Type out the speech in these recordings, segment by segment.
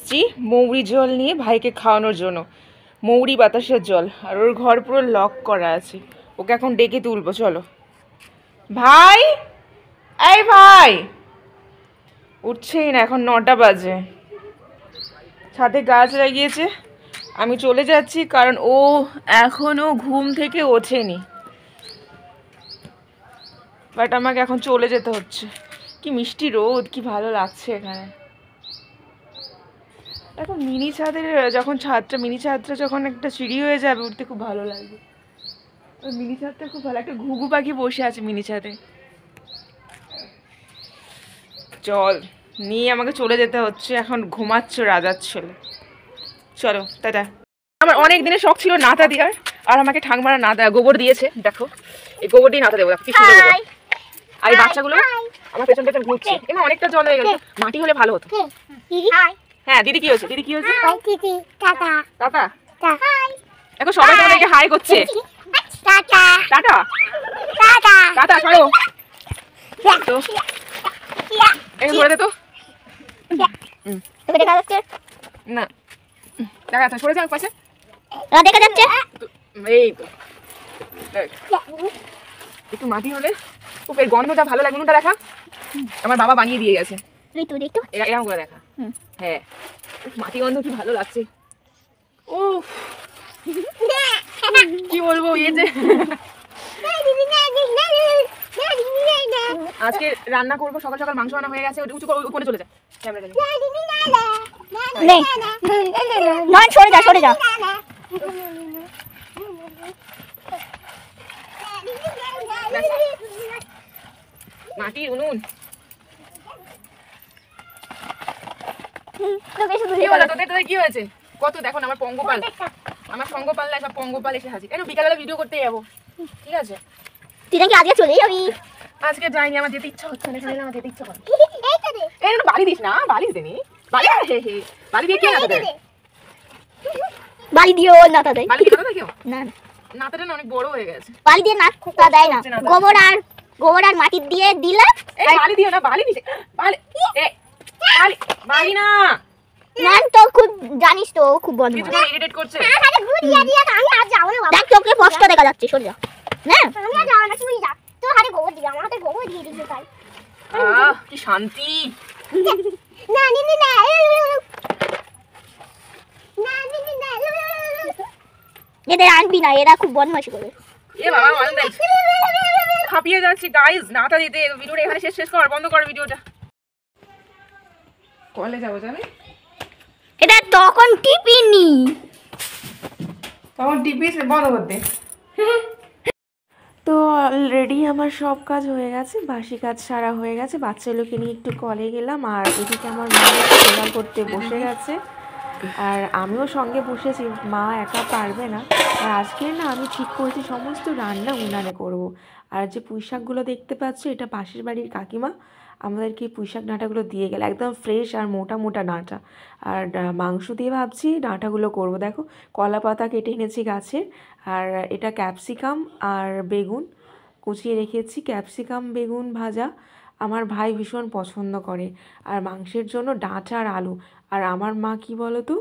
এসছি মৌরি জল নিয়ে ভাইকে খাওয়ানোর জন্য। মৌরি বাতাসের জল, আর ওর ঘর পুরো লক করা আছে। ওকে এখন ডেকে তুলবো, চলো। ভাই, এই ভাই, উঠছেই না, এখন 9টা বাজে। ছাদে গাছ লাগিয়েছে, আমি চলে যাচ্ছি কারণ ও এখনো ঘুম থেকে ওঠেনি। বাট আমাকে এখন চলে যেতে হচ্ছে। কি মিষ্টি রোদ, কি ভালো লাগছে এখানে। এখন মিনি ছাদটা যখন একটা সিঁড়ি হয়ে যাবে, উঠতে খুব ভালো লাগবে। ওই মিনি ছাদটা খুব ভালো, একটা ঘুঘু পাখি বসে আছে মিনি ছাদে। চল, নিয়ে আমাকে চলে যেতে হচ্ছে, এখন ঘুমাচ্ছ রাজার ছেলে। চলো টাটা। আমার অনেক দিনের শখ ছিল নাতা দেওয়ার, আর আমাকে ঠাকুমারা নাতা গোবর দিয়েছে। দেখো, এই গোবর দিয়ে নাতা দেবো, দেখো কি সুন্দর গোবর। আর এই বাচ্চাগুলো আমার পেছন পেছন ঘুরছে। এমন অনেকটা জল হয়ে গেল, মাটি হলে ভালো হতো। হ্যাঁ দিদি, কি হয়েছে? দিদি কি হয়েছে? টাটা। এখন সবাই তোমাদেরকে হাই করছে। টাটা টাটা টাটা, সরো তো, এই ধরে দে তো। দেখা যাচ্ছে না, দেখা যাচ্ছে, সরে যাও পাশে। দেখা যাচ্ছে এই তো একটু মাটি হলে খুব, এর গন্ধটা ভালো লাগে। নুনটা দেখা, আমার বাবা বানিয়ে দিয়ে গেছে। এরকম করে দেখা। হ্যাঁ, মাটি গন্ধ কি ভালো লাগছে। ও কি বলবো, এই যে আজকে রান্না করবো, সকাল সকাল মাংস আনা হয়ে গেছে। উঁচু করে উপরে চলে যায় ক্যামেরাটা। সরে যা মাটি উনুন। কি হলো তোদের কি হয়েছে? কত দেখো না, আমার পঙ্গপাল, আমার সঙ্গপাল না, সব পঙ্গপাল এসে হাজির। কেন বিকালবেলা ভিডিও করতে যাবো, ঠিক আছে? তুই নাকি আজকে চলে যাবি? আজকে যাইনি, আমার যেতে ইচ্ছা হচ্ছে না। আমার যেতে ইচ্ছা করে। এই না, বালি দিস না, বালি দিনি, বালি বালি দিয়ে কে নাতা দেয়? বালি দিয়ে ও নাতা দেয়। বালি দিয়ে নাতা কেউ না, নাতাটা না অনেক বড় হয়ে গেছে। বালি দিয়ে নাতা দেয় না, গোবর আর মাটি দিয়ে দিলে। এই বালি দিও না, বালি দিছে, বালি বালি না। মান তো খুব জানিস তো, খুব বন্ধ কিছু এডিট করছে। আমি আজ যাবো না বাবা। দেখ তোকে স্পষ্ট দেখা যাচ্ছে, সরে যা। না আমি আজ যাবো না, তুই যা। তো হাতে গোবর দিবি, আমার হাতে গোবর দিয়ে দিবি তাই। কি শান্তি। না এদের আনবি না, এরা খুব বদমাশি করে। এ বাবা, মানে দেখ হাঁপিয়ে যাচ্ছি গাইস, নাতা দিতে। ভিডিওটা এখানে শেষ কর, বন্ধ কর ভিডিওটা। কলে যাবো জানি, এটা তখন টিপিনি, তখন টিপিস বন্ধ করতে। তো অলরেডি আমার সব কাজ হয়ে গেছে, বাসি কাজ সারা হয়ে গেছে। বাচ্চাগুলোকে নিয়ে একটু কলে গেলাম, আর এদিকে আমার মা রান্না করতে বসে গেছে, আর আমিও সঙ্গে বসেছি। মা একা পারবে না, আর আজকে না আমি ঠিক করেছি সমস্ত রান্না উনানে করব। আর যে পুঁইশাকগুলো দেখতে পাচ্ছ, এটা পাশের বাড়ির কাকিমা আমাদেরকে পুঁইশাক ডাঁটাগুলো দিয়ে গেল, একদম ফ্রেশ আর মোটা মোটা ডাঁটা। আর মাংস দিয়ে ভাবছি ডাঁটাগুলো করব। দেখো, কলা পাতা কেটে এনেছি গাছের, আর এটা ক্যাপসিকাম আর বেগুন কুচিয়ে রেখেছি। ক্যাপসিকাম বেগুন ভাজা আমার ভাই ভীষণ পছন্দ করে, আর মাংসের জন্য ডাঁটা আর আলু। আর আমার মা কি বলো তো,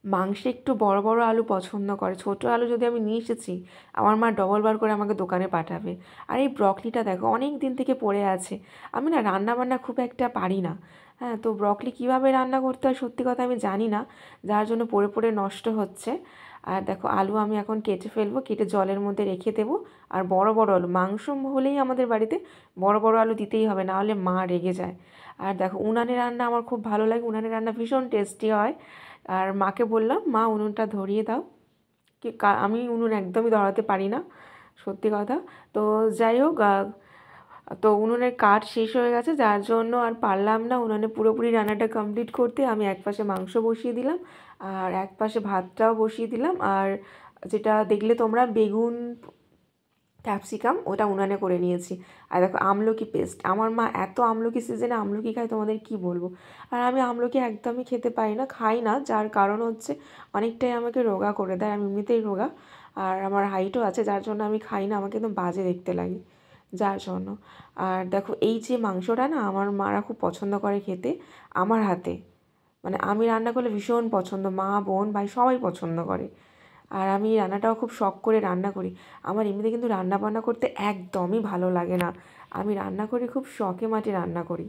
মাংসে একটু বড় বড় আলু পছন্দ করে। ছোট আলু যদি আমি নিয়ে এসেছি, আমার মা ডবল বার করে আমাকে দোকানে পাঠাবে। আর এই ব্রকলিটা দেখো, অনেক দিন থেকে পড়ে আছে। আমি না রান্না বান্না খুব একটা পারি না। হ্যাঁ, তো ব্রকলি কীভাবে রান্না করতে হয় সত্যি কথা আমি জানি না, যার জন্য পড়ে পড়ে নষ্ট হচ্ছে। আর দেখো, আলু আমি এখন কেটে ফেলবো, কেটে জলের মধ্যে রেখে দেবো। আর বড় বড় আলু, মাংস হলেই আমাদের বাড়িতে বড় বড় আলু দিতেই হবে, না হলে মা রেগে যায়। আর দেখো, উনানে রান্না আমার খুব ভালো লাগে, উনানে রান্না ভীষণ টেস্টি হয়। আর মাকে বললাম, মা উনুনটা ধরিয়ে দাও। আমি উনুন একদমই ধরাতে পারি না, সত্যি কথা। তো যাই হোক, তো উনুনের কাঠ শেষ হয়ে গেছে, যার জন্য আর পারলাম না উনুনে পুরোপুরি রান্নাটা কমপ্লিট করতে। আমি এক পাশে মাংস বসিয়ে দিলাম, আর এক পাশে ভাতটাও বসিয়ে দিলাম। আর যেটা দেখলে তোমরা বেগুন ক্যাপসিকাম, ওটা উনানে করে নিয়েছি। আর দেখো, আমলকি পেস্ট, আমার মা এত আমলকি সিজনে আমলকি খায় তোমাদের কি বলবো। আর আমি আমলকি একদমই খেতে পারি না, খাই না, যার কারণ হচ্ছে অনেকটাই আমাকে রোগা করে দেয়। আমি এমনিতেই রোগা, আর আমার হাইটও আছে, যার জন্য আমি খাই না, আমাকে একদম বাজে দেখতে লাগে, যার জন্য। আর দেখো, এই যে মাংসটা না আমার মারা খুব পছন্দ করে খেতে আমার হাতে। মানে আমি রান্না করলে ভীষণ পছন্দ, মা বোন ভাই সবাই পছন্দ করে। আর আমি রান্নাটাও খুব শখ করে রান্না করি। আমার এমনিতে কিন্তু রান্না বান্না করতে একদমই ভালো লাগে না, আমি রান্না করি খুব শখে মাঠে রান্না করি।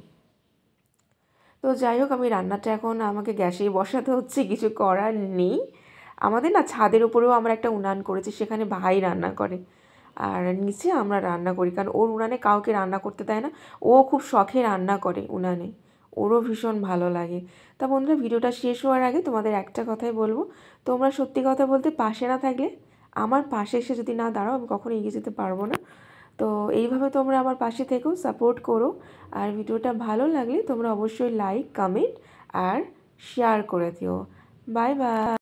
তো যাই হোক, আমি রান্নাটা এখন আমাকে গ্যাসেই বসাতে হচ্ছে, কিছু করার নেই। আমাদের না ছাদের উপরেও আমরা একটা উনান করেছি, সেখানে ভাই রান্না করে, আর নিচে আমরা রান্না করি, কারণ ওর উনানে কাউকে রান্না করতে দেয় না। ও খুব শখে রান্না করে উনানে, ওরও ভীষণ ভালো লাগে। তা বন্ধুরা, ভিডিওটা শেষ হওয়ার আগে তোমাদের একটা কথাই বলবো, তোমরা সত্যি কথা বলতে পাশে না থাকলে, আমার পাশে এসে যদি না দাঁড়াও, আমি কখনো এগিয়ে যেতে পারবো না। তো এইভাবে তোমরা আমার পাশে থেকেও সাপোর্ট করো। আর ভিডিওটা ভালো লাগলে তোমরা অবশ্যই লাইক, কমেন্ট আর শেয়ার করে দিও। Bye bye.